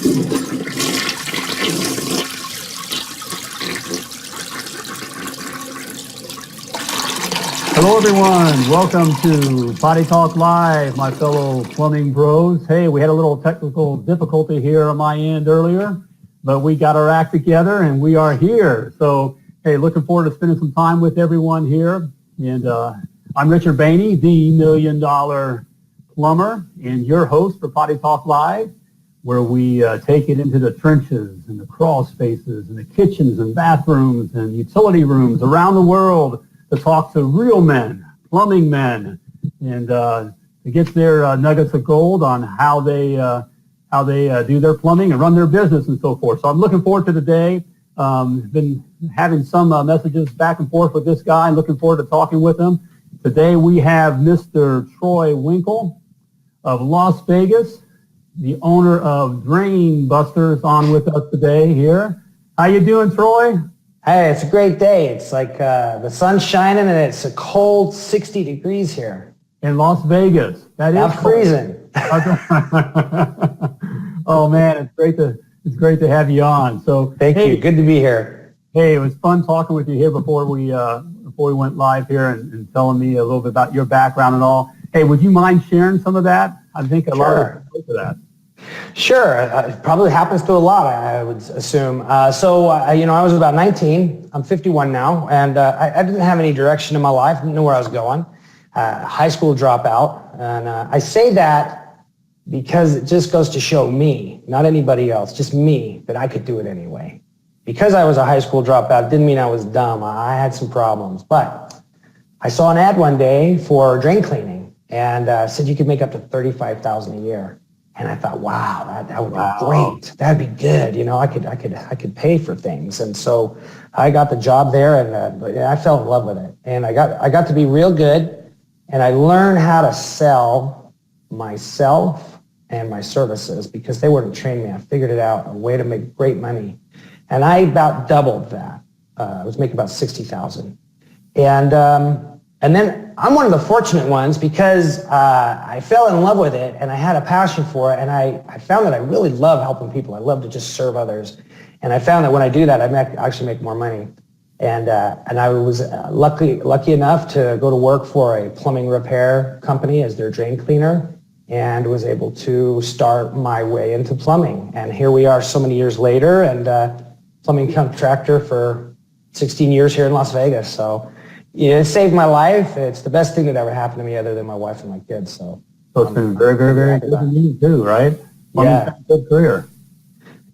Hello, everyone. Welcome to Potty Talk Live, my fellow plumbing bros. Hey, we had a little technical difficulty here on my end earlier, but we got our act together and we are here. So, hey, looking forward to spending some time with everyone here. And I'm Richard Behney, the $1 Million Plumber, and your host for Potty Talk Live, where we take it into the trenches and the crawl spaces and the kitchens and bathrooms and utility rooms around the world to talk to real men, plumbing men, and to get their nuggets of gold on how they do their plumbing and run their business and so forth. So I'm looking forward to today. Been having some messages back and forth with this guy and looking forward to talking with him. Today we have Mr. Troy Winkel of Las Vegas, the owner of Drain Busters, on with us today here. How you doing, Troy? Hey, it's a great day. It's like the sun's shining and it's a cold 60 degrees here. In Las Vegas. That is freezing. Oh man, it's great to have you on. So thank you. Good to be here. Hey, it was fun talking with you here before we went live here and telling me a little bit about your background and all. Hey, would you mind sharing some of that? I think a lot of people for that. Sure. It probably happens to a lot, I would assume. I was about 19. I'm 51 now, and I didn't have any direction in my life. I didn't know where I was going. High school dropout. And I say that because it just goes to show me, not anybody else, just me, that I could do it anyway. Because I was a high school dropout didn't mean I was dumb. I had some problems. But I saw an ad one day for drain cleaning, and said you could make up to $35,000 a year. And I thought, wow, that would be great. That'd be good. You know, I could pay for things. And so I got the job there, and I fell in love with it. And I got to be real good, and I learned how to sell myself and my services because they wouldn't train me. I figured it out, a way to make great money. And I about doubled that. I was making about $60,000. And then I'm one of the fortunate ones because I fell in love with it and I had a passion for it, and I found that I really love helping people. I love to just serve others. And I found that when I do that, I actually make more money. And I was lucky enough to go to work for a plumbing repair company as their drain cleaner, and was able to start my way into plumbing. And here we are so many years later, and plumbing contractor for 16 years here in Las Vegas. So it saved my life. It's the best thing that ever happened to me other than my wife and my kids. So it's been very, very, very good to you too, right? Yeah. Good career.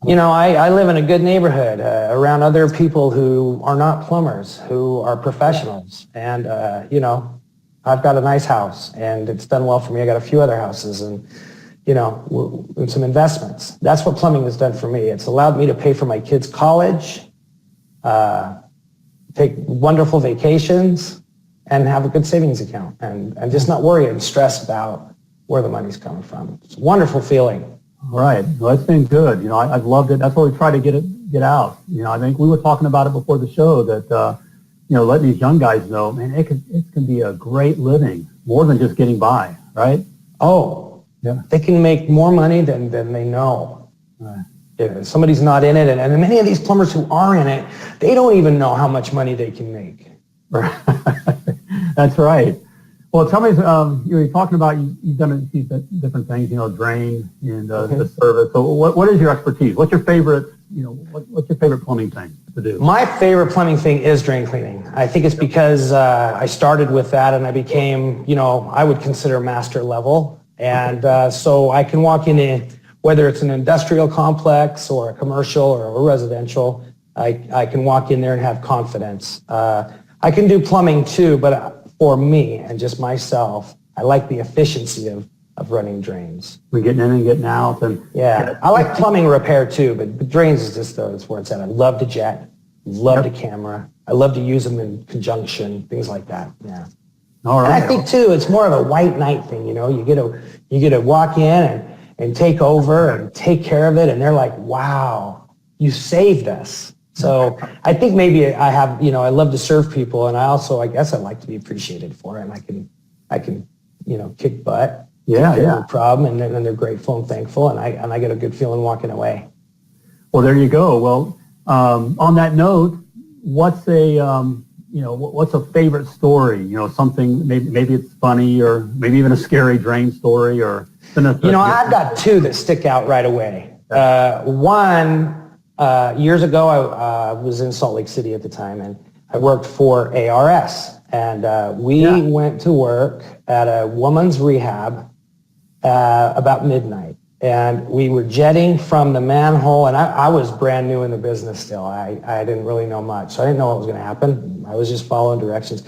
You know, I live in a good neighborhood around other people who are not plumbers, who are professionals. And, I've got a nice house, and it's done well for me. I got a few other houses and, and some investments. That's what plumbing has done for me. It's allowed me to pay for my kids' college, take wonderful vacations, and have a good savings account, and just not worry and stress about where the money's coming from. It's a wonderful feeling. Right. Well, it's been good. You know, I've loved it. That's why we try to get out. You know, I think we were talking about it before the show that, letting these young guys know, man, it can be a great living, more than just getting by, right? Oh, yeah. They can make more money than they know. Right. If somebody's not in it, and many of these plumbers who are in it, they don't even know how much money they can make. That's right. Well, tell me, you're talking about you've done these different things, drain and the service. So what is your expertise? What's your favorite, what's your favorite plumbing thing to do? My favorite plumbing thing is drain cleaning. I think it's because I started with that and I became, I would consider master level. And so I can walk in, whether it's an industrial complex or a commercial or a residential, I can walk in there and have confidence. I can do plumbing too, but for me and just myself, I like the efficiency of running drains. We're getting in and getting out. Yeah, I like plumbing repair too, but drains is just that's where it's at. I love to jet, love the camera. I love to use them in conjunction, things like that. Yeah. All right. And I think too, it's more of a white knight thing. You get to walk in and take over and take care of it, and they're like, "Wow, you saved us." So I think maybe I have, I love to serve people, and I guess I like to be appreciated for it, and I can kick butt Yeah, no problem, and then they're grateful and thankful, and I get a good feeling walking away. Well, there you go. Well, on that note, what's a favorite story? You know, something maybe it's funny, or maybe even a scary drain story, or I've got two that stick out right away. One, years ago, I was in Salt Lake City at the time, and I worked for ARS, and we went to work at a woman's rehab about midnight, and we were jetting from the manhole, and I was brand new in the business still. I didn't really know much, so I didn't know what was going to happen. I was just following directions.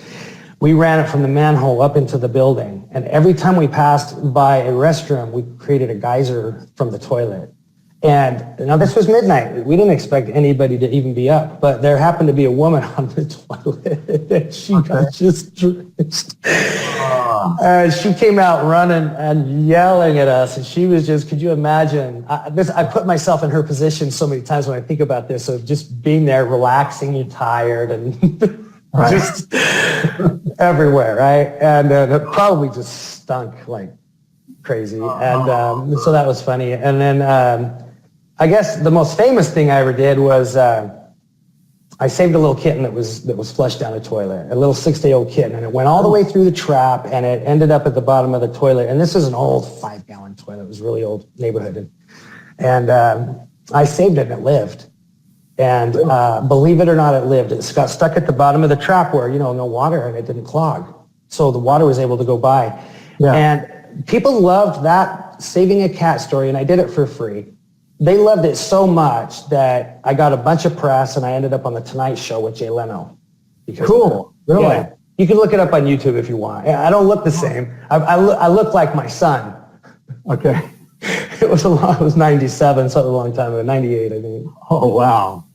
We ran it from the manhole up into the building, and every time we passed by a restroom, we created a geyser from the toilet. And now this was midnight. We didn't expect anybody to even be up, but there happened to be a woman on the toilet, and she got just drenched. She came out running and yelling at us, and she was just, could you imagine? I put myself in her position so many times when I think about this, of just being there, relaxing, you're tired, and just everywhere, right? And it probably just stunk like crazy. And so that was funny. And then I guess the most famous thing I ever did was I saved a little kitten that was flushed down a toilet, a little 6-day-old kitten, and it went all the way through the trap, and it ended up at the bottom of the toilet. And this is an old 5-gallon toilet. It was a really old neighborhood. And I saved it, and it lived. And believe it or not, it lived. It got stuck at the bottom of the trap where, no water, and it didn't clog. So the water was able to go by. Yeah. And people loved that saving a cat story, and I did it for free. They loved it so much that I got a bunch of press, and I ended up on The Tonight Show with Jay Leno. Cool. Really? Yeah. You can look it up on YouTube if you want. I don't look the same. I look like my son. Okay. It was 97, so a long time ago, 98, I think. Oh, wow.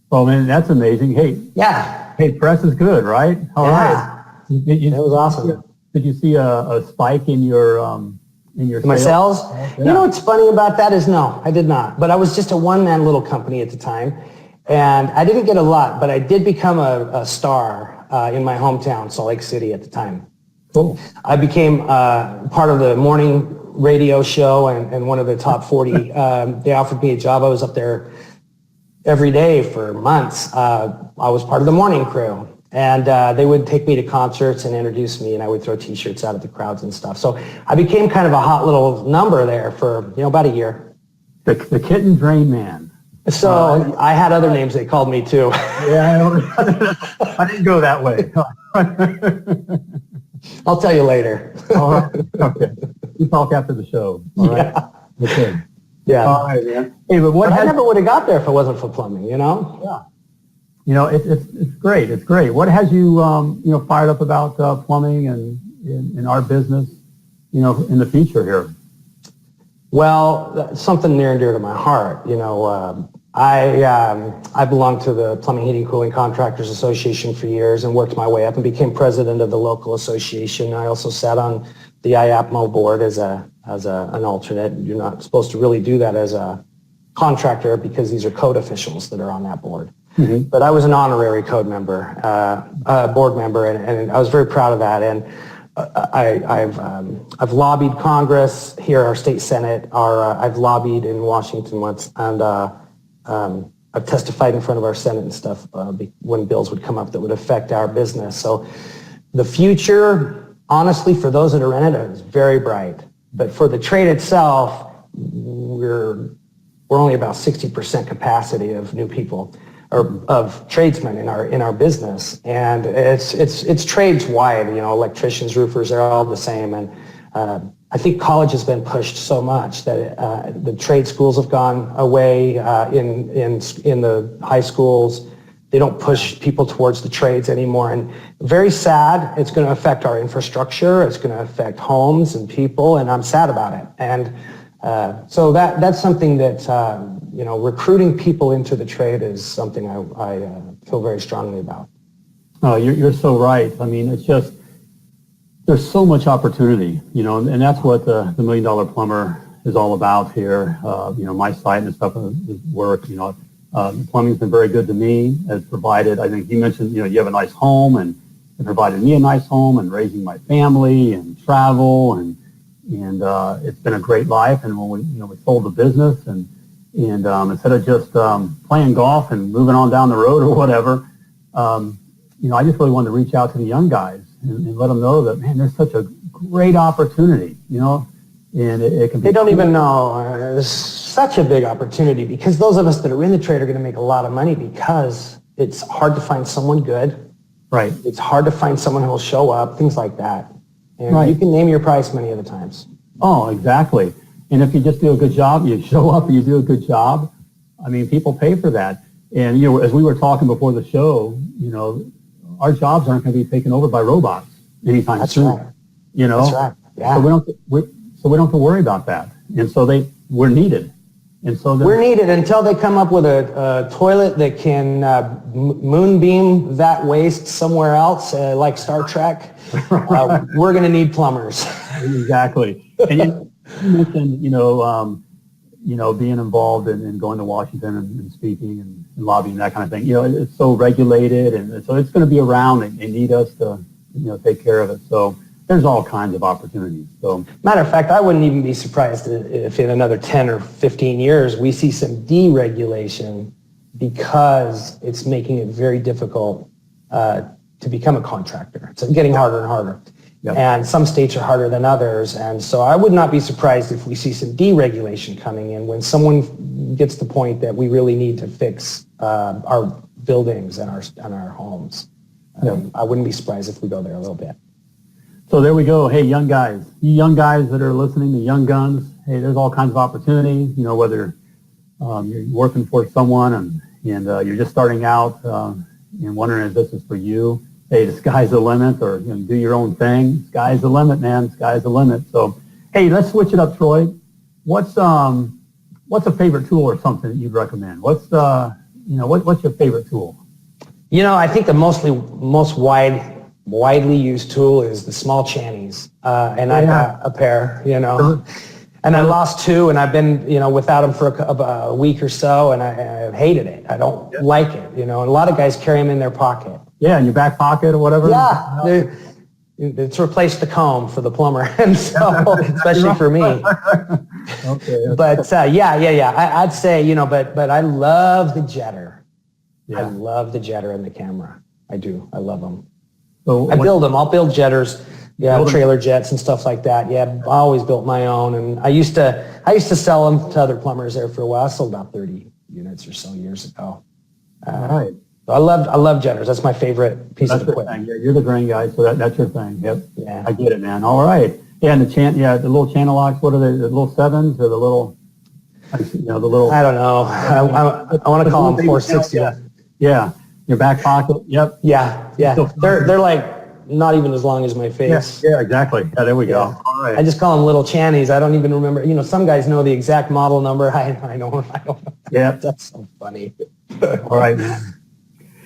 Well, man, that's amazing. Hey, press is good, right? All right. That was awesome. Did you see a spike in your my sales? Yeah. You know what's funny about that is no, I did not. But I was just a one-man little company at the time, and I didn't get a lot, but I did become a star in my hometown, Salt Lake City, at the time. Cool. I became part of the morning radio show and one of the top 40. They offered me a job. I was up there every day for months. I was part of the morning crew. And they would take me to concerts and introduce me, and I would throw T-shirts out at the crowds and stuff. So I became kind of a hot little number there for about a year. The Kitten Drain Man. So I had other names they called me too. Yeah, I didn't go that way. I'll tell you later. All right. Okay. We talk after the show. All right. Yeah. Okay. Yeah. All right, man. Hey, but I never would have got there if it wasn't for plumbing. Yeah. It's great. It's great. What has you, fired up about plumbing and in our business, in the future here? Well, that's something near and dear to my heart. I belonged to the Plumbing, Heating, Cooling Contractors Association for years and worked my way up and became president of the local association. I also sat on the IAPMO board as an alternate. You're not supposed to really do that as a contractor because these are code officials that are on that board. Mm-hmm. But I was an honorary code member, board member, and I was very proud of that. And I've lobbied Congress here, our state Senate. I've lobbied in Washington once, and I've testified in front of our Senate and stuff when bills would come up that would affect our business. So the future, honestly, for those that are in it, is very bright. But for the trade itself, we're only about 60% capacity of new people, or of tradesmen in our business, and it's trades wide. Electricians, roofers, they're all the same. And I think college has been pushed so much that the trade schools have gone away in the high schools. They don't push people towards the trades anymore, and very sad. It's going to affect our infrastructure. It's going to affect homes and people, and I'm sad about it. And so that's something that recruiting people into the trade is something I feel very strongly about. Oh, you're so right. I mean, it's just there's so much opportunity, and that's what the $1 Million Plumber is all about here. My site and stuff is work. Plumbing's been very good to me. Has provided. I think you mentioned you have a nice home, and it provided me a nice home, and raising my family and travel and it's been a great life. And when we sold the business and instead of just playing golf and moving on down the road or whatever, I just really wanted to reach out to the young guys and let them know that, man, there's such a great opportunity, and it can be. They don't even know. There's such a big opportunity because those of us that are in the trade are going to make a lot of money because it's hard to find someone good. Right. It's hard to find someone who will show up, things like that. And right. You can name your price many of the times. Oh, exactly. And if you just do a good job, you show up and you do a good job, I mean, people pay for that. And, as we were talking before the show, our jobs aren't going to be taken over by robots anytime soon. Right. That's right. Yeah. So we don't have to worry about that. And so we're needed. And so we're needed until they come up with a toilet that can moonbeam that waste somewhere else, like Star Trek. We're going to need plumbers. Exactly. And you mentioned, being involved in going to Washington and speaking and lobbying, that kind of thing. It's so regulated, and so it's going to be around. They need us to, take care of it. So there's all kinds of opportunities. So, matter of fact, I wouldn't even be surprised if in another 10 or 15 years we see some deregulation because it's making it very difficult to become a contractor. It's getting harder and harder. Yep. And some states are harder than others. And so I would not be surprised if we see some deregulation coming in when someone gets to the point that we really need to fix our buildings and our homes. Yep. I wouldn't be surprised if we go there a little bit. So there we go. Hey, young guys, you young guys that are listening, the young guns, hey, there's all kinds of opportunities, whether you're working for someone and you're just starting out and wondering if this is for you. Hey, the sky's the limit, or do your own thing. Sky's the limit, man. Sky's the limit. So, hey, let's switch it up, Troy. What's a favorite tool or something that you'd recommend? What's your favorite tool? I think the most widely used tool is the small channies, and I got a pair. And I lost two, and I've been without them for a week or so, and I hated it. I don't like it. And a lot of guys carry them in their pocket. Yeah, in your back pocket or whatever. Yeah, it's replaced the comb for the plumber, and so especially for me. Okay. But I'd say but I love the jetter. Yeah. I love the jetter and the camera. I do. I love them. So I build them. I'll build jetters. Yeah, trailer jets and stuff like that. Yeah, I always built my own, and I used to sell them to other plumbers there for a while. I sold about 30 units or so years ago. All right. I love jetters. That's my favorite piece of equipment. Yeah, you're the grain guy, so that's your thing. Yep. Yeah. I get it, man. All right. Yeah, and the little channel locks. What are they? The little sevens or the little? The little. I don't know. I want to call them 460. Yeah. Your back pocket. Yep. Yeah. They're like not even as long as my face. Yeah, exactly. Yeah, there we go. All right. I just call them little channies. I don't even remember. Some guys know the exact model number. I don't. Yeah. That's so funny. All right, man.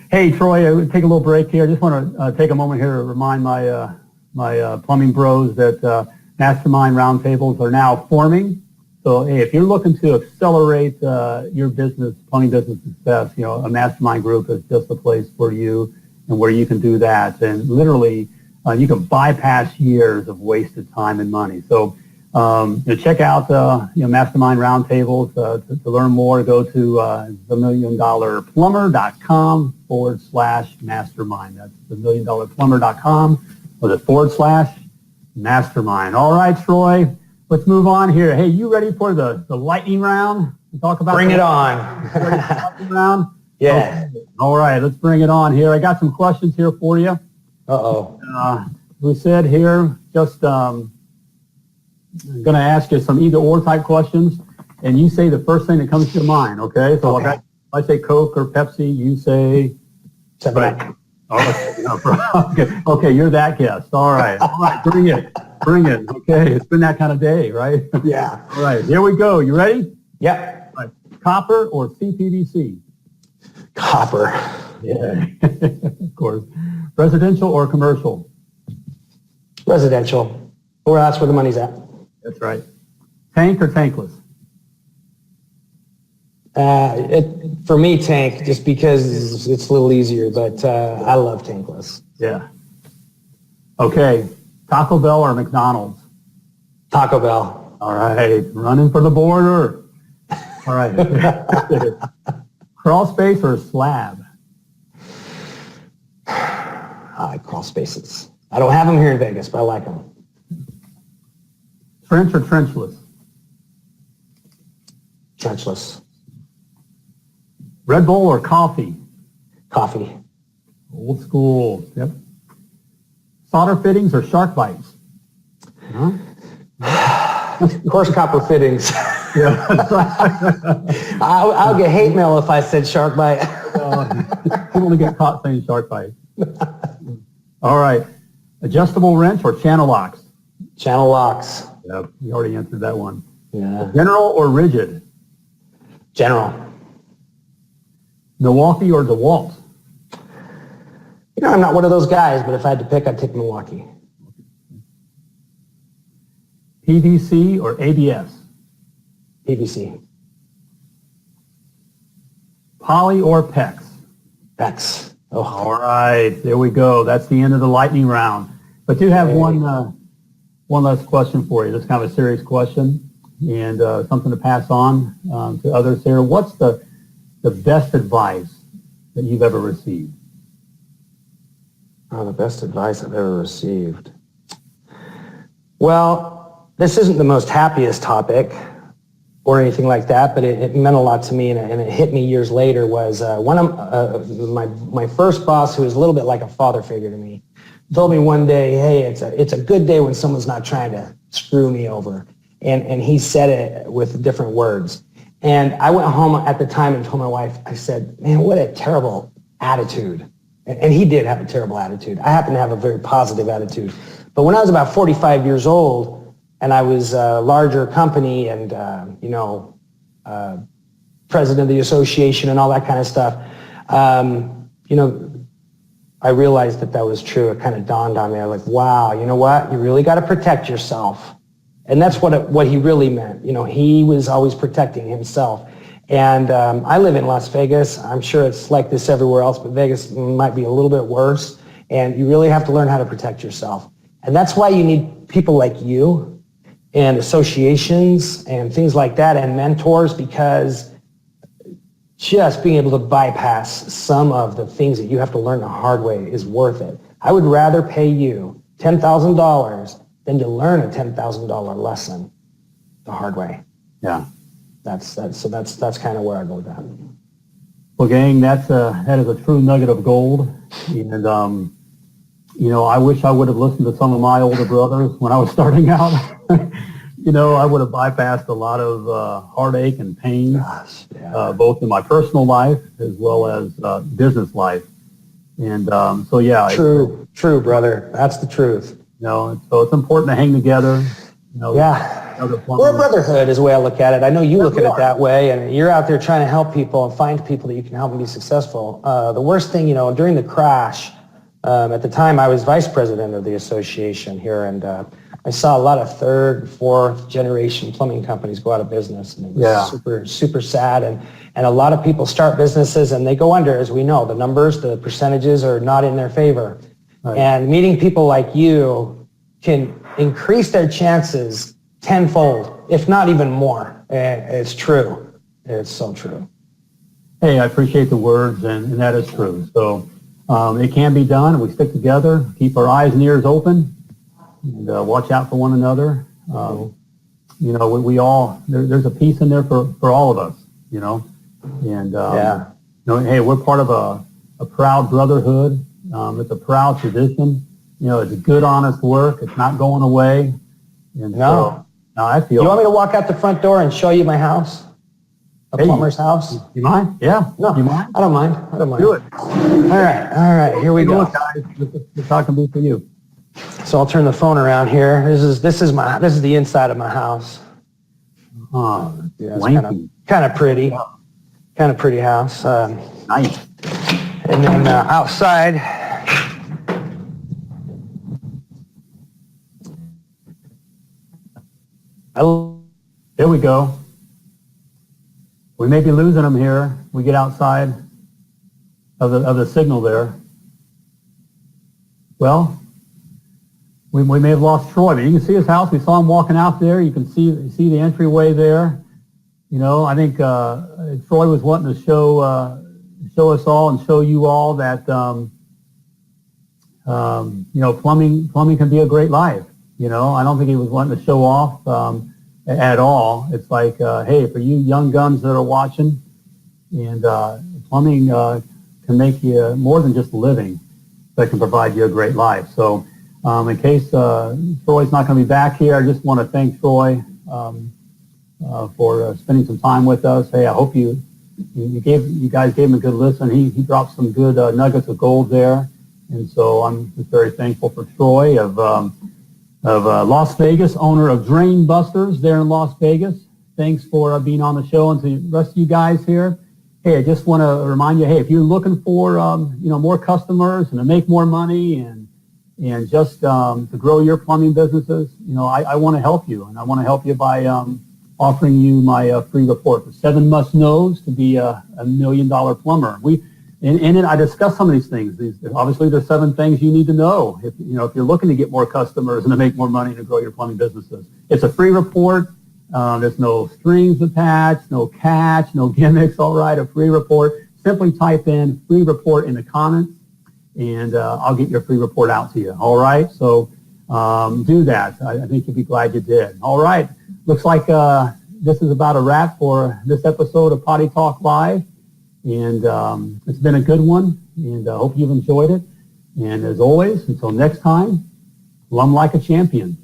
Hey, Troy, I would take a little break here. I just want to take a moment here to remind my plumbing bros that mastermind roundtables are now forming. So, hey, if you're looking to accelerate your plumbing business success, a mastermind group is just the place for you and where you can do that. And literally, you can bypass years of wasted time and money. So, check out Mastermind Roundtables. To learn more, go to themilliondollarplumber.com/mastermind. That's themilliondollarplumber.com /mastermind. All right, Troy, let's move on here. Hey, you ready for the lightning round? Talk about bring it on. Lightning round? Yeah. Okay. All right, let's bring it on here. I got some questions here for you. We said here, just I'm going to ask you some either-or type questions, and you say the first thing that comes to your mind, okay? So if I say Coke or Pepsi, you say... 7-Up. Okay, you're that guest. All right, bring it. Okay, it's been that kind of day, right? Yeah. All right, here we go. You ready? Yep. All right. Copper or CPVC? Copper. Yeah, of course. Residential or commercial? Residential. Or that's where the money's at. That's right. Tank or tankless? For me, tank, just because it's a little easier, but I love tankless. Yeah. Okay. Taco Bell or McDonald's? Taco Bell. All right, running for the border. All right. Crawl space or slab? I like crawl spaces. I don't have them here in Vegas, but I like them. Trench or trenchless? Trenchless. Red Bull or coffee? Coffee. Old school. Yep. Solder fittings or shark bites? Huh? Of course, copper fittings. Yeah. I'll get hate mail if I said shark bite. You want to get caught saying shark bite. All right. Adjustable wrench or channel locks? Channel locks. Yep. You already answered that one. Yeah. General or rigid? General. Milwaukee or DeWalt? You know, I'm not one of those guys, but if I had to pick, I'd take Milwaukee. PVC or ABS? PVC. Poly or PEX? PEX. Oh. All right, there we go. That's the end of the lightning round. But do have one last question for you. This is kind of a serious question and something to pass on to others here. What's the best advice that you've ever received? Oh, the best advice I've ever received. Well, this isn't the most happiest topic or anything like that, but it meant a lot to me, and it hit me years later. Was one of my first boss, who was a little bit like a father figure to me, told me one day, "Hey, it's a good day when someone's not trying to screw me over," and he said it with different words. And I went home at the time and told my wife, I said, "Man, what a terrible attitude." And he did have a terrible attitude. I happen to have a very positive attitude. But when I was about 45 years old, and I was a larger company and, president of the association and all that kind of stuff, I realized that was true. It kind of dawned on me. I was like, wow, you know what? You really got to protect yourself. And that's what he really meant. You know, he was always protecting himself. And I live in Las Vegas. I'm sure it's like this everywhere else, but Vegas might be a little bit worse. And you really have to learn how to protect yourself. And that's why you need people like you and associations and things like that and mentors, because just being able to bypass some of the things that you have to learn the hard way is worth it. I would rather pay you $10,000 than to learn a $10,000 lesson the hard way. Yeah. That's kind of where I go with that. Well, gang, that is a true nugget of gold. And, I wish I would have listened to some of my older brothers when I was starting out. I would have bypassed a lot of heartache and pain, both in my personal life as well as business life. And True, brother. That's the truth. So it's important to hang together. We're a brotherhood is the way I look at it. I know you look at it that way, and you're out there trying to help people and find people that you can help them be successful. The worst thing, during the crash, at the time I was vice president of the association here, and I saw a lot of third, fourth generation plumbing companies go out of business, and it was super, super sad. And a lot of people start businesses and they go under, as we know. The numbers, the percentages are not in their favor. Right. And meeting people like you can increase their chances tenfold, if not even more. It's true. It's so true. Hey, I appreciate the words, and that is true. So it can be done. We stick together, keep our eyes and ears open, and watch out for one another. We all, there's a piece in there for all of us, And, hey, we're part of a proud brotherhood. It's a proud tradition. It's good, honest work. It's not going away. And so I feel... You want me to walk out the front door and show you my house? A plumber's house? You mind? Yeah. No, you mind? I don't mind. Do it. All right. Here we go. Guys. The talk can be for you. So I'll turn the phone around here. This is the inside of my house. Oh, yeah, it's kind of pretty. Kind of pretty house. Nice. And then outside, here we go. We may be losing them here. We get outside of the signal there. Well, we may have lost Troy, but you can see his house. We saw him walking out there. You can see the entryway there. You know, I think Troy was wanting to show us all and show you all that you know, plumbing can be a great life. You know, I don't think he was wanting to show off at all. It's like, hey, for you young guns that are watching, and plumbing can make you more than just a living, but can provide you a great life. So in case Troy's not going to be back here, I just want to thank Troy for spending some time with us. Hey, I hope you guys gave him a good listen. He dropped some good nuggets of gold there. And so I'm just very thankful for Troy of Las Vegas, owner of Drain Busters there in Las Vegas. Thanks for being on the show. And to the rest of you guys here, hey, I just want to remind you, hey, if you're looking for you know, more customers and to make more money and just to grow your plumbing businesses, you know, I want to help you, and I want to help you by offering you my free report, the 7 must-knows to be a $1 million plumber. In it, I discuss some of these things. Obviously, there's 7 things you need to know if you're looking to get more customers and to make more money and to grow your plumbing businesses. It's a free report. There's no strings attached, no catch, no gimmicks. All right, a free report. Simply type in free report in the comments, and I'll get your free report out to you. All right, so do that. I think you'll be glad you did. All right, looks like this is about a wrap for this episode of Potty Talk Live. And it's been a good one, and I hope you've enjoyed it. And as always, until next time, plumb like a champion.